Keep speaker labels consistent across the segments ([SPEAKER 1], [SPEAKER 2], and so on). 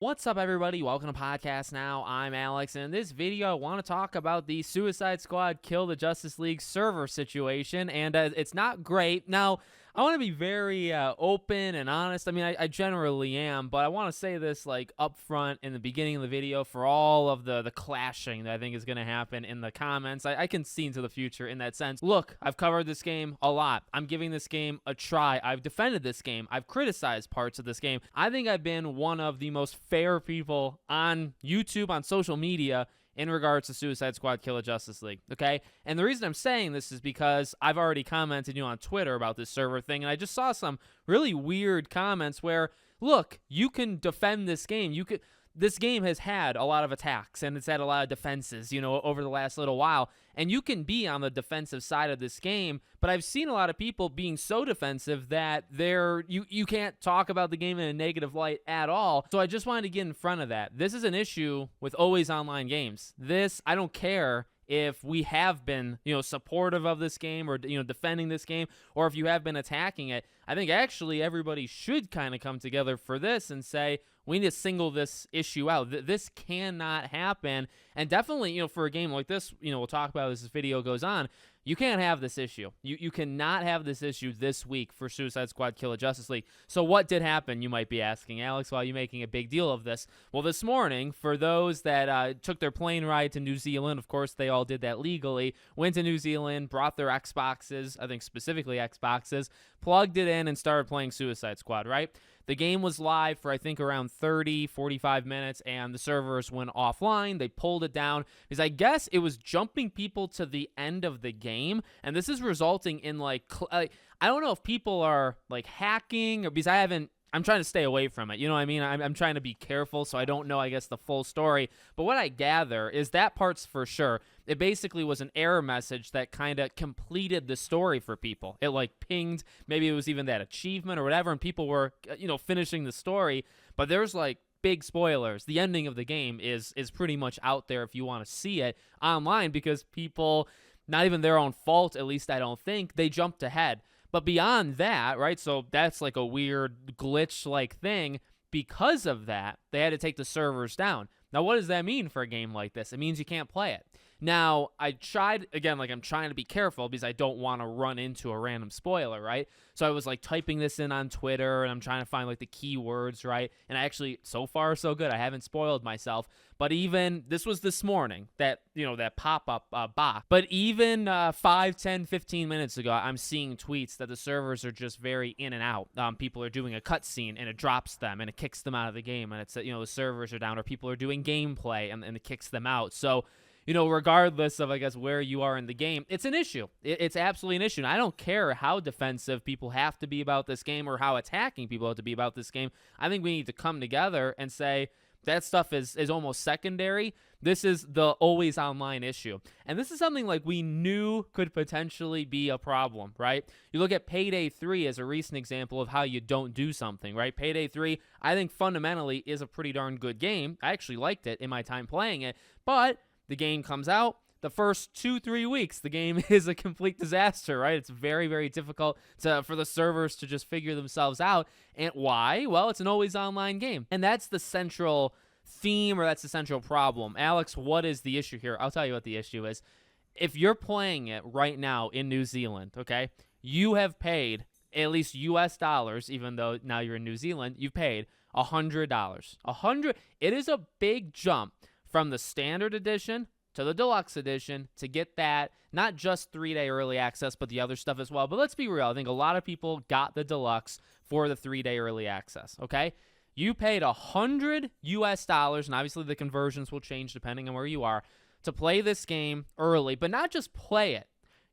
[SPEAKER 1] What's up, everybody? Welcome to Podcast Now. I'm Alex, and in this video, I want to talk about the Suicide Squad Kill the Justice League server situation, and it's not great. Now, I want to be very open and honest. I mean, I generally am, but I want to say this like up front in the beginning of the video for all of the clashing that I think is going to happen in the comments. I can see into the future in that sense. Look, I've covered this game a lot. I'm giving this game a try. I've defended this game. I've criticized parts of this game. I think I've been one of the most fair people on YouTube, on social media, in regards to Suicide Squad Kill the Justice League, okay? And the reason I'm saying this is because I've already commented on Twitter about this server thing, and I just saw some really weird comments where, look, you can defend this game. This game has had a lot of attacks, and it's had a lot of defenses, over the last little while, and you can be on the defensive side of this game, but I've seen a lot of people being so defensive that you can't talk about the game in a negative light at all. So I just wanted to get in front of that. This is an issue with always online games. I don't care if we have been, supportive of this game or, defending this game, or if you have been attacking it. I think actually everybody should kind of come together for this and say, we need to single this issue out. This cannot happen. And definitely, for a game like this, we'll talk about as this video goes on, you can't have this issue. You cannot have this issue this week for Suicide Squad Kill the Justice League. So what did happen, you might be asking, Alex, why are you making a big deal of this? Well, this morning, for those that took their plane ride to New Zealand, of course, they all did that legally, went to New Zealand, brought their Xboxes, I think specifically Xboxes, plugged it in, and started playing Suicide Squad, right? The game was live for, I think, around 30, 45 minutes, and the servers went offline. They pulled it down because I guess it was jumping people to the end of the game, and this is resulting in, I don't know if people are, hacking, or because I'm trying to stay away from it. You know what I mean? I'm trying to be careful, so I don't know, I guess, the full story. But what I gather is that part's for sure. It basically was an error message that kind of completed the story for people. It, pinged. Maybe it was even that achievement or whatever, and people were, finishing the story. But there's, big spoilers. The ending of the game is pretty much out there if you want to see it online because people, not even their own fault, at least I don't think, they jumped ahead. But beyond that, right, so that's a weird glitch-like thing. Because of that, they had to take the servers down. Now, what does that mean for a game like this? It means you can't play it. Now, I tried, again, I'm trying to be careful because I don't want to run into a random spoiler, right? So I was, typing this in on Twitter, and I'm trying to find, the keywords, right? And I actually, so far, so good. I haven't spoiled myself. But even, this was this morning, that pop-up box. But even 5, 10, 15 minutes ago, I'm seeing tweets that the servers are just very in and out. People are doing a cutscene, and it drops them, and it kicks them out of the game. And it's, the servers are down, or people are doing gameplay, and it kicks them out. So, regardless of, I guess, where you are in the game, it's an issue. It's absolutely an issue. And I don't care how defensive people have to be about this game or how attacking people have to be about this game. I think we need to come together and say that stuff is almost secondary. This is the always online issue. And this is something we knew could potentially be a problem, right? You look at Payday 3 as a recent example of how you don't do something, right? Payday 3, I think fundamentally is a pretty darn good game. I actually liked it in my time playing it, but the game comes out, the first 2-3 weeks, the game is a complete disaster, right? It's very, very difficult for the servers to just figure themselves out. And why? Well, it's an always online game. And that's the central theme, or that's the central problem. Alex, what is the issue here? I'll tell you what the issue is. If you're playing it right now in New Zealand, okay, you have paid, at least US dollars, even though now you're in New Zealand, you've paid $100. It is a big jump from the standard edition to the deluxe edition to get that, not just 3-day early access, but the other stuff as well. But let's be real. I think a lot of people got the deluxe for the 3-day early access, okay? You paid $100 US, and obviously the conversions will change depending on where you are, to play this game early, but not just play it.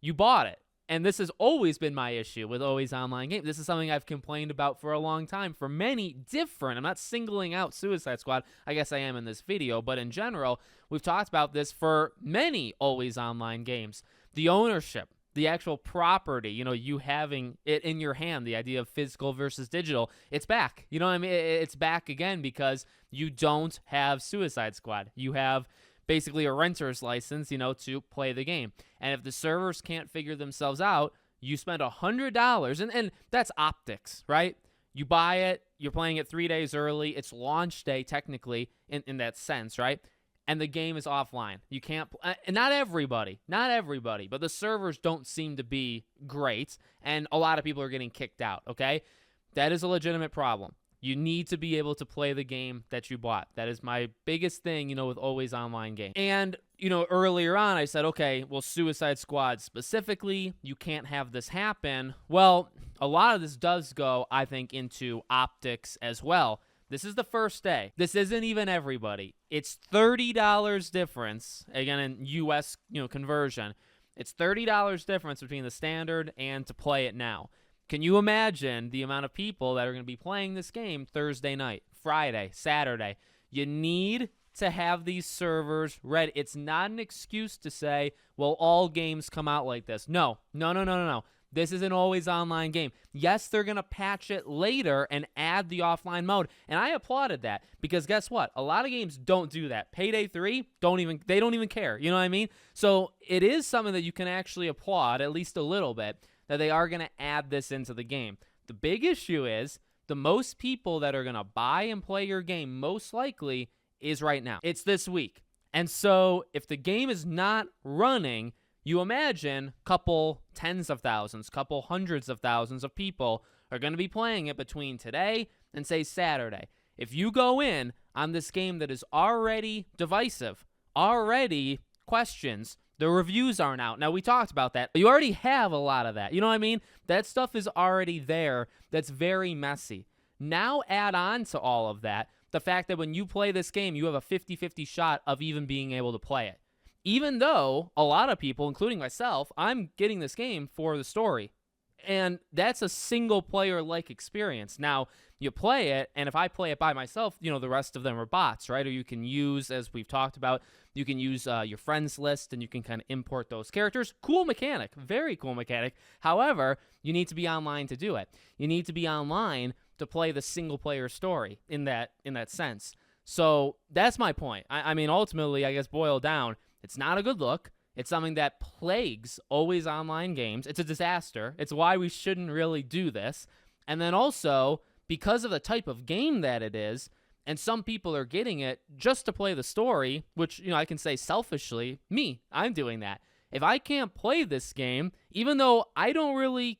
[SPEAKER 1] You bought it. And this has always been my issue with always online games. This is something I've complained about for a long time for many different, I'm not singling out Suicide Squad, I guess I am in this video, but in general, we've talked about this for many always online games. The ownership, the actual property, you having it in your hand, the idea of physical versus digital, it's back. You know what I mean? It's back again because you don't have Suicide Squad. You have basically a renter's license, to play the game. And if the servers can't figure themselves out, you spend $100, and that's optics, right? You buy it, you're playing it 3 days early. It's launch day, technically, in that sense, right? And the game is offline. You can't, and not everybody, but the servers don't seem to be great, and a lot of people are getting kicked out, okay? That is a legitimate problem. You need to be able to play the game that you bought. That is my biggest thing, with always online games. And, earlier on I said, okay, well, Suicide Squad specifically, you can't have this happen. Well, a lot of this does go, I think, into optics as well. This is the first day. This isn't even everybody. It's $30 difference, again, in U.S. Conversion. It's $30 difference between the standard and to play it now. Can you imagine the amount of people that are going to be playing this game Thursday night, Friday, Saturday? You need to have these servers ready. It's not an excuse to say, well, all games come out like this. No. This is an always online game. Yes, they're going to patch it later and add the offline mode. And I applauded that because guess what? A lot of games don't do that. Payday 3, they don't even care. You know what I mean? So it is something that you can actually applaud, at least a little bit, that they are going to add this into the game. The big issue is the most people that are going to buy and play your game most likely is right now. It's this week. And so if the game is not running, you imagine couple tens of thousands, couple hundreds of thousands of people are going to be playing it between today and, say, Saturday. If you go in on this game that is already divisive, already questions, the reviews aren't out. Now, we talked about that. You already have a lot of that. You know what I mean? That stuff is already there. That's very messy. Now add on to all of that the fact that when you play this game, you have a 50-50 shot of even being able to play it. Even though a lot of people, including myself, I'm getting this game for the story. And that's a single-player-like experience. Now, you play it, and if I play it by myself, the rest of them are bots, right? Or you can use, as we've talked about, you can use your friends list, and you can kind of import those characters. Cool mechanic. Very cool mechanic. However, you need to be online to do it. You need to be online to play the single-player story in that sense. So that's my point. I mean, ultimately, I guess boiled down, it's not a good look. It's something that plagues always online games. It's a disaster. It's why we shouldn't really do this. And then also, because of the type of game that it is, and some people are getting it just to play the story, which, I can say selfishly, I'm doing that. If I can't play this game, even though I don't really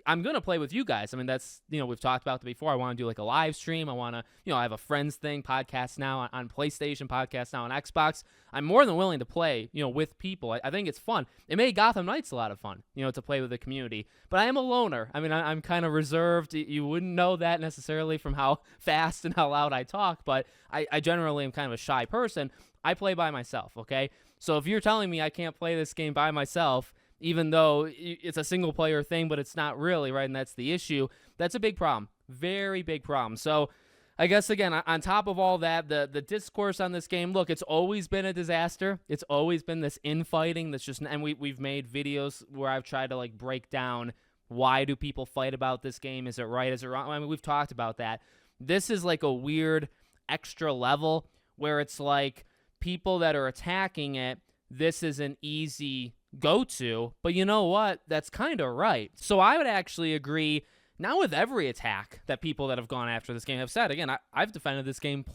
[SPEAKER 1] I'm going to play with you guys. I mean, that's, we've talked about that before. I want to do like a live stream. I want to, I have a friends thing, podcast now on PlayStation, podcast now on Xbox. I'm more than willing to play, with people. I think it's fun. It made Gotham Knights a lot of fun, to play with the community. But I am a loner. I mean, I'm kind of reserved. You wouldn't know that necessarily from how fast and how loud I talk, but I generally am kind of a shy person. I play by myself, okay? So if you're telling me I can't play this game by myself, even though it's a single-player thing, but it's not really, right, and that's the issue, that's a big problem. Very big problem. So I guess, again, on top of all that, the discourse on this game, look, it's always been a disaster. It's always been this infighting that's just, and we've made videos where I've tried to, break down why do people fight about this game? Is it right? Is it wrong? I mean, we've talked about that. This is a weird extra level where it's people that are attacking it, this is an easy go-to, but you know what? That's kind of right. So I would actually agree, not with every attack that people that have gone after this game have said. Again, I've defended this game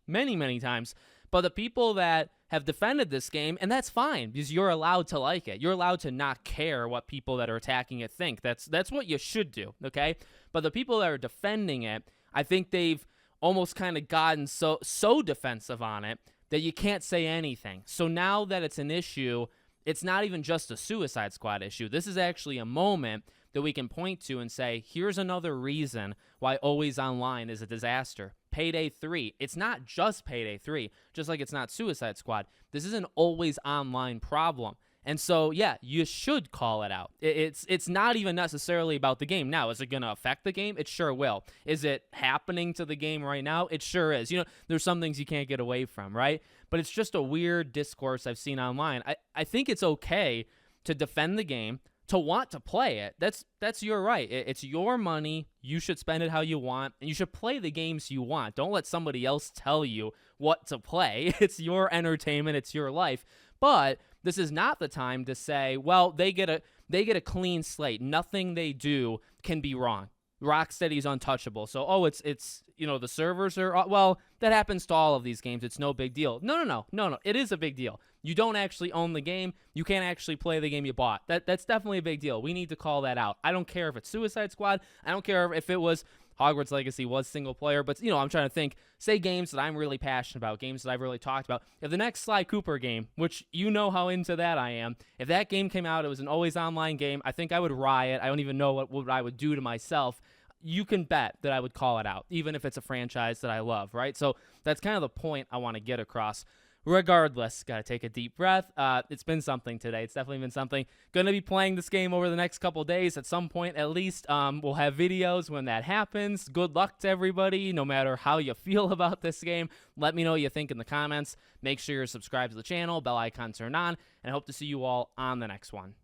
[SPEAKER 1] many times, but the people that have defended this game, and that's fine, because you're allowed to like it. You're allowed to not care what people that are attacking it think. That's what you should do, okay? But the people that are defending it, I think they've almost kind of gotten so defensive on it that you can't say anything. So now that it's an issue, it's not even just a Suicide Squad issue. This is actually a moment that we can point to and say, here's another reason why Always Online is a disaster. Payday 3. It's not just Payday 3, just like it's not Suicide Squad. This is an Always Online problem. And so, yeah, you should call it out. It's not even necessarily about the game. Now, is it going to affect the game? It sure will. Is it happening to the game right now? It sure is. There's some things you can't get away from, right? But it's just a weird discourse I've seen online. I think it's okay to defend the game, to want to play it. That's your right. It's your money. You should spend it how you want, and you should play the games you want. Don't let somebody else tell you what to play. It's your entertainment. It's your life. But this is not the time to say, well, they get a clean slate. Nothing they do can be wrong. Rocksteady's untouchable. So, oh, it's the servers are, well, that happens to all of these games. It's no big deal. No. It is a big deal. You don't actually own the game. You can't actually play the game you bought. That's definitely a big deal. We need to call that out. I don't care if it's Suicide Squad. I don't care if it was Hogwarts Legacy was single player, but I'm trying to think, say games that I'm really passionate about, games that I've really talked about. If the next Sly Cooper game, which you know how into that I am, if that game came out, it was an always online game, I think I would riot. I don't even know what I would do to myself. You can bet that I would call it out, even if it's a franchise that I love, right? So that's kind of the point I want to get across. Regardless, got to take a deep breath. It's been something today. It's definitely been something. Going to be playing this game over the next couple days at some point at least. We'll have videos when that happens. Good luck to everybody, no matter how you feel about this game. Let me know what you think in the comments. Make sure you're subscribed to the channel, bell icon turned on, and I hope to see you all on the next one.